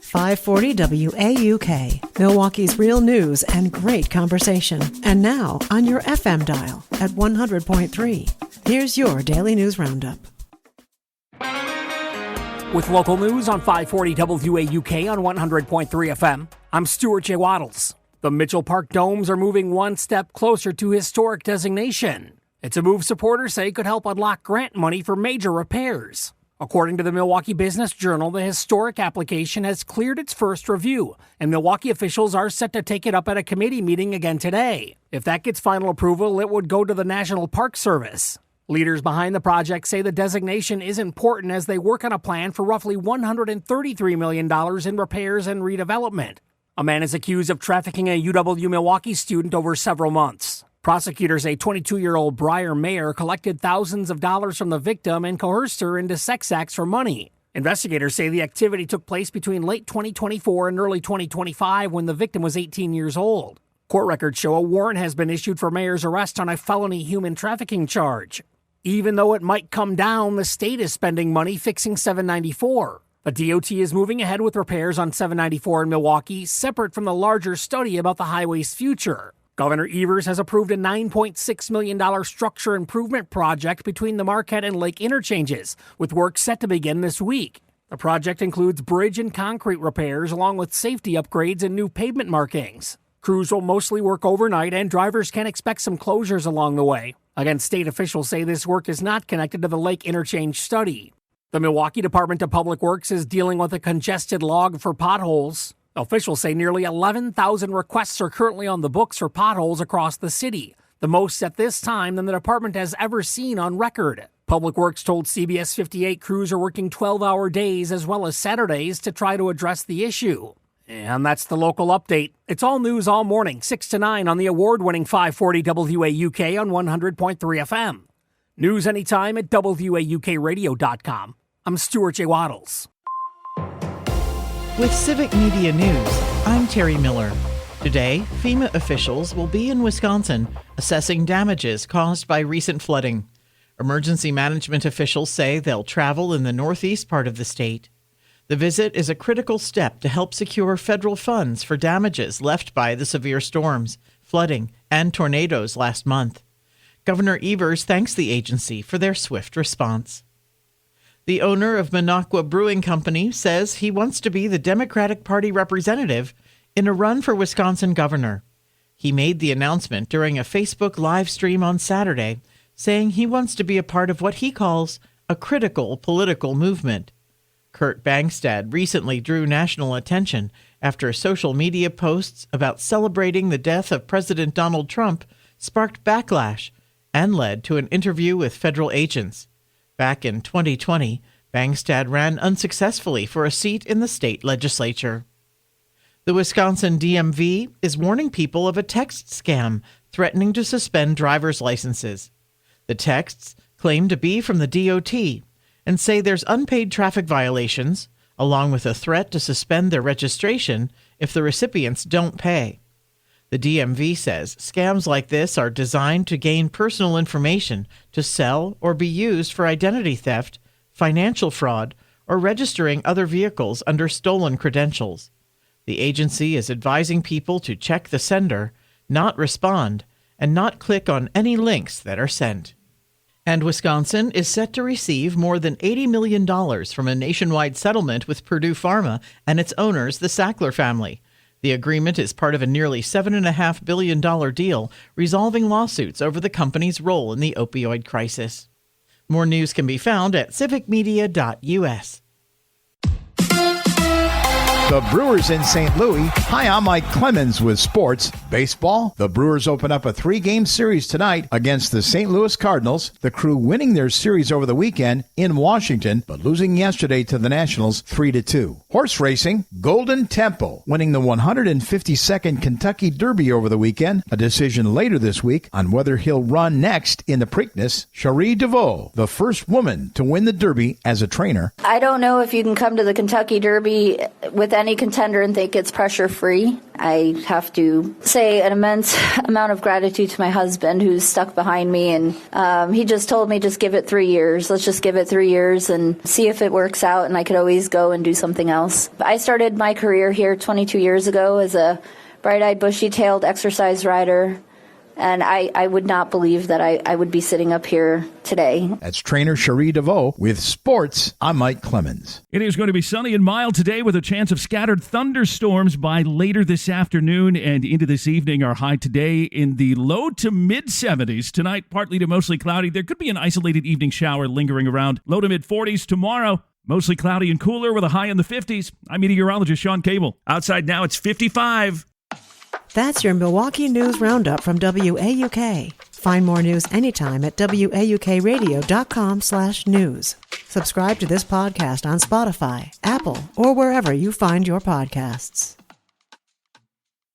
540 WAUK, Milwaukee's real news and great conversation. And now on your FM dial at 100.3. Here's your Daily News Roundup. With local news on 540 WAUK on 100.3 FM, I'm Stuart J. Waddles. The Mitchell Park Domes are moving one step closer to historic designation. It's a move supporters say could help unlock grant money for major repairs. According to the Milwaukee Business Journal, the historic application has cleared its first review, and Milwaukee officials are set to take it up at a committee meeting again today. If that gets final approval, it would go to the National Park Service. Leaders behind the project say the designation is important as they work on a plan for roughly $133 million in repairs and redevelopment. A man is accused of trafficking a UW-Milwaukee student over several months. Prosecutors say 22-year-old Briar Mayer collected thousands of dollars from the victim and coerced her into sex acts for money. Investigators say the activity took place between late 2024 and early 2025 when the victim was 18 years old. Court records show a warrant has been issued for Mayer's arrest on a felony human trafficking charge. Even though it might come down, the state is spending money fixing 794. The DOT is moving ahead with repairs on 794 in Milwaukee, separate from the larger study about the highway's future. Governor Evers has approved a $9.6 million structure improvement project between the Marquette and Lake interchanges, with work set to begin this week. The project includes bridge and concrete repairs along with safety upgrades and new pavement markings. Crews will mostly work overnight, and drivers can expect some closures along the way. Again, state officials say this work is not connected to the Lake interchange study. The Milwaukee Department of Public Works is dealing with a congested log for potholes. Officials say nearly 11,000 requests are currently on the books for potholes across the city, the most at this time than the department has ever seen on record. Public Works told CBS 58 crews are working 12-hour days as well as Saturdays to try to address the issue. And that's the local update. It's all news all morning, 6 to 9 on the award-winning 540 WAUK on 100.3 FM. News anytime at WAUKradio.com. I'm Stuart J. Waddles. With Civic Media News, I'm Terry Miller. Today, FEMA officials will be in Wisconsin assessing damages caused by recent flooding. Emergency management officials say they'll travel in the northeast part of the state. The visit is a critical step to help secure federal funds for damages left by the severe storms, flooding, and tornadoes last month. Governor Evers thanks the agency for their swift response. The owner of Minocqua Brewing Company says he wants to be the Democratic Party representative in a run for Wisconsin governor. He made the announcement during a Facebook live stream on Saturday, saying he wants to be a part of what he calls a critical political movement. Kurt Bangstad recently drew national attention after social media posts about celebrating the death of President Donald Trump sparked backlash and led to an interview with federal agents. Back in 2020, Bangstad ran unsuccessfully for a seat in the state legislature. The Wisconsin DMV is warning people of a text scam threatening to suspend driver's licenses. The texts claim to be from the DOT and say there's unpaid traffic violations, along with a threat to suspend their registration if the recipients don't pay. The DMV says scams like this are designed to gain personal information to sell or be used for identity theft, financial fraud, or registering other vehicles under stolen credentials. The agency is advising people to check the sender, not respond, and not click on any links that are sent. And Wisconsin is set to receive more than $80 million from a nationwide settlement with Purdue Pharma and its owners, the Sackler family. The agreement is part of a nearly $7.5 billion deal resolving lawsuits over the company's role in the opioid crisis. More news can be found at civicmedia.us. The Brewers in St. Louis. Hi, I'm Mike Clemens with sports. Baseball. The Brewers open up a 3-game series tonight against the St. Louis Cardinals. The Crew winning their series over the weekend in Washington, but losing yesterday to the Nationals 3-2. Horse racing. Golden Temple winning the 152nd Kentucky Derby over the weekend. A decision later this week on whether he'll run next in the Preakness. Cherie DeVoe, the first woman to win the Derby as a trainer. I don't know if you can come to the Kentucky Derby without any contender and think it's pressure-free. I have to say an immense amount of gratitude to my husband, who's stuck behind me, and he just told me, just give it 3 years. Let's just give it 3 years and see if it works out, and I could always go and do something else. I started my career here 22 years ago as a bright-eyed, bushy-tailed exercise rider, and I would not believe that I would be sitting up here today. That's trainer Cherie DeVoe with sports. I'm Mike Clemens. It is going to be sunny and mild today with a chance of scattered thunderstorms by later this afternoon and into this evening. Our high today in the low to mid 70s. Tonight, partly to mostly cloudy. There could be an isolated evening shower lingering around. Low to mid 40s tomorrow. Mostly cloudy and cooler with a high in the 50s. I'm meteorologist Sean Cable. Outside now, it's 55. That's your Milwaukee News Roundup from WAUK. Find more news anytime at WAUKradio.com/news. Subscribe to this podcast on Spotify, Apple, or wherever you find your podcasts.